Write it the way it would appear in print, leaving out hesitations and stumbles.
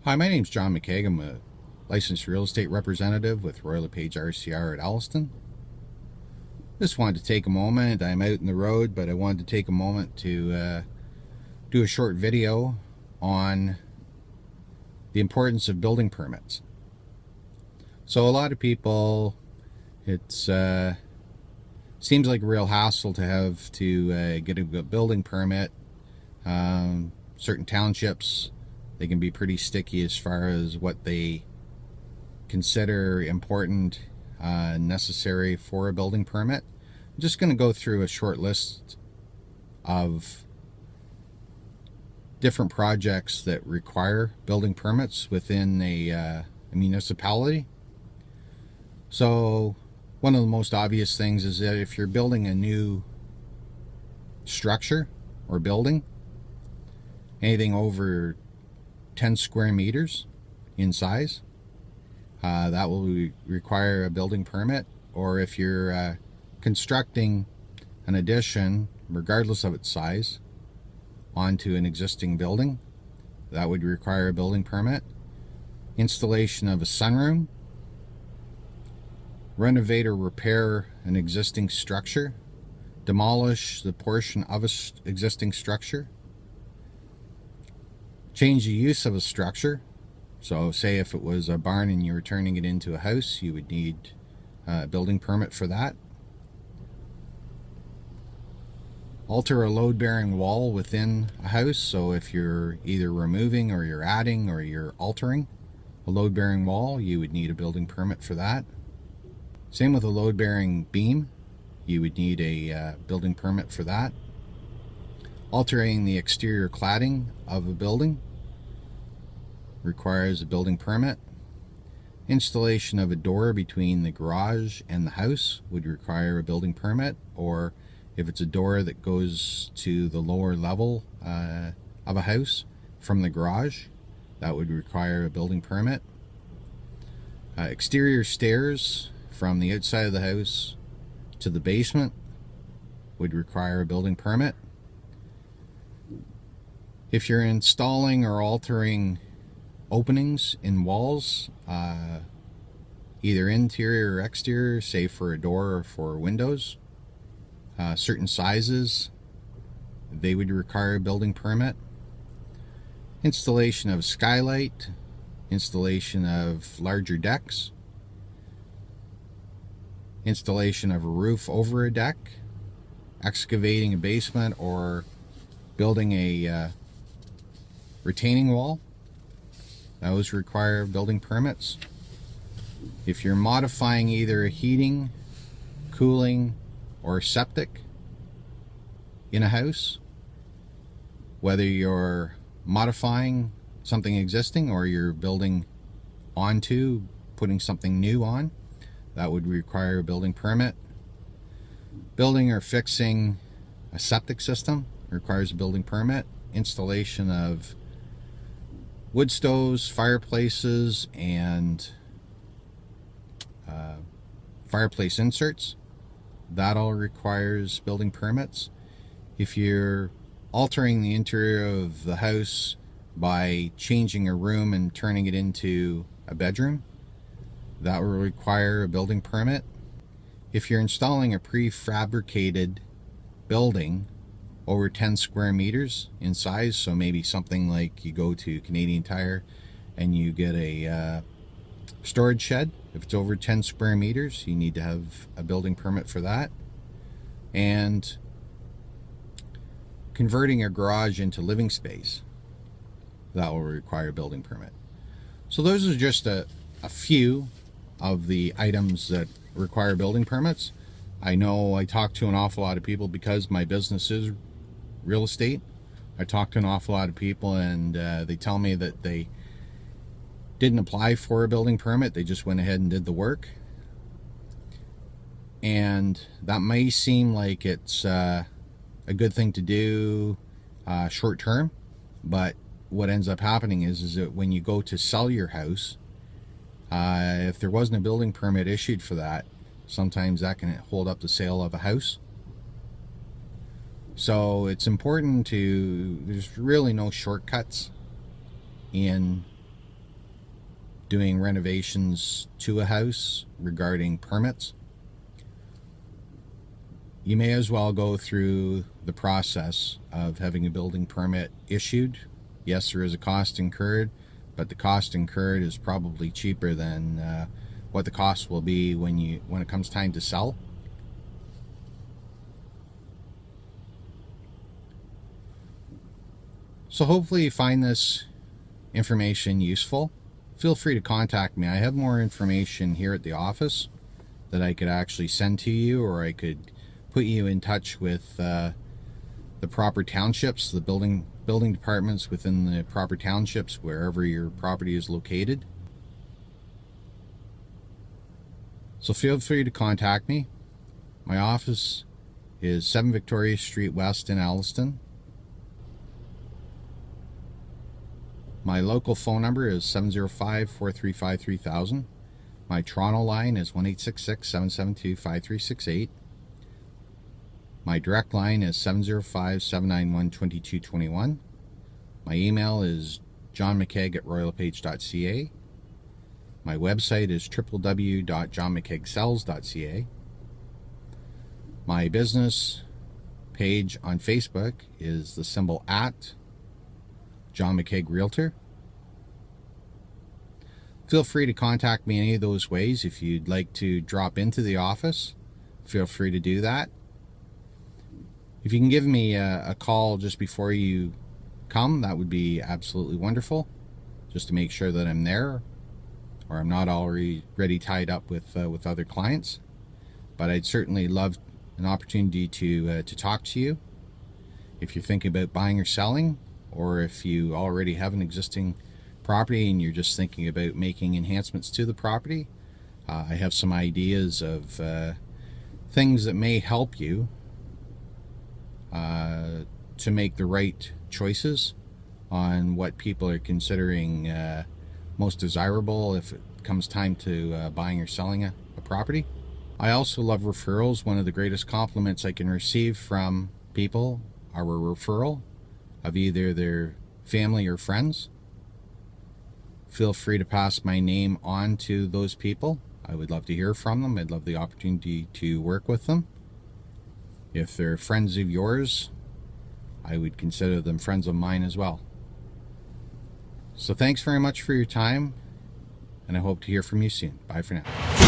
Hi, my name's John McCague. I'm a licensed real estate representative with Lepage RCR at Alliston. Just wanted to take a moment. I'm out in the road, but I wanted to take a moment to do a short video on the importance of building permits. So a lot of people, it's seems like a real hassle to have to get a building permit. Certain townships, they can be pretty sticky as far as what they consider important, necessary for a building permit. I'm just going to go through a short list of different projects that require building permits within a municipality. So one of the most obvious things is that if you're building a new structure or building, anything over 10 square meters in size, that will require a building permit. Or if you're constructing an addition, regardless of its size, onto an existing building, that would require a building permit. Installation of a sunroom, renovate or repair an existing structure, demolish the portion of an existing structure, change the use of a structure. So say if it was a barn and you were turning it into a house, you would need a building permit for that. Alter a load-bearing wall within a house. So if you're either removing or you're adding or you're altering a load-bearing wall, you would need a building permit for that. Same with a load-bearing beam, you would need a building permit for that. Altering the exterior cladding of a building requires a building permit. Installation of a door between the garage and the house would require a building permit, or if it's a door that goes to the lower level of a house from the garage, that would require a building permit. Exterior stairs from the outside of the house to the basement would require a building permit. If you're installing or altering openings in walls, either interior or exterior, say for a door or for windows, certain sizes, they would require a building permit. Installation of skylight, installation of larger decks, installation of a roof over a deck, excavating a basement or building a retaining wall, those require building permits. If you're modifying either a heating, cooling, or septic in a house, whether you're modifying something existing or you're building onto, putting something new on, that would require a building permit. Building or fixing a septic system requires a building permit. Installation of wood stoves, fireplaces, and fireplace inserts, that all requires building permits. If you're altering the interior of the house by changing a room and turning it into a bedroom, that will require a building permit. If you're installing a prefabricated building over 10 square meters in size, so maybe something like you go to Canadian Tire and you get a storage shed, if it's over 10 square meters, you need to have a building permit for that. And converting a garage into living space, that will require a building permit. So those are just a few of the items that require building permits. I know I talk to an awful lot of people because my business is real estate. I talk to an awful lot of people and they tell me that they didn't apply for a building permit, they just went ahead and did the work. And that may seem like it's a good thing to do short term, but what ends up happening is that when you go to sell your house, if there wasn't a building permit issued for that, sometimes that can hold up the sale of a house. So it's important to, there's really no shortcuts in doing renovations to a house regarding permits, you may as well go through the process of having a building permit issued. Yes, there is a cost incurred, but the cost incurred is probably cheaper than what the cost will be when it comes time to sell. So hopefully you find this information useful. Feel free to contact me. I have more information here at the office that I could actually send to you, or I could put you in touch with the proper townships, the building departments within the proper townships, wherever your property is located. So feel free to contact me. My office is 7 Victoria Street West in Alliston. My local phone number is 705-435-3000. My Toronto line is 1-866-772-5368. My direct line is 705-791-2221. My email is johnmccague@royallepage.ca. My website is www.johnmccagesells.ca. My business page on Facebook is the symbol @ John McCague Realtor. Feel free to contact me any of those ways. If you'd like to drop into the office, feel free to do that. If you can give me a call just before you come, that would be absolutely wonderful, just to make sure that I'm there, or I'm not already tied up with other clients. But I'd certainly love an opportunity to talk to you if you're thinking about buying or selling, or if you already have an existing property and you're just thinking about making enhancements to the property. I have some ideas of things that may help you to make the right choices on what people are considering most desirable if it comes time to buying or selling a property. I also love referrals. One of the greatest compliments I can receive from people are a referral of either their family or friends. Feel free to pass my name on to those people. I would love to hear from them. I'd love the opportunity to work with them. If they're friends of yours, I would consider them friends of mine as well. So thanks very much for your time, and I hope to hear from you soon. Bye for now.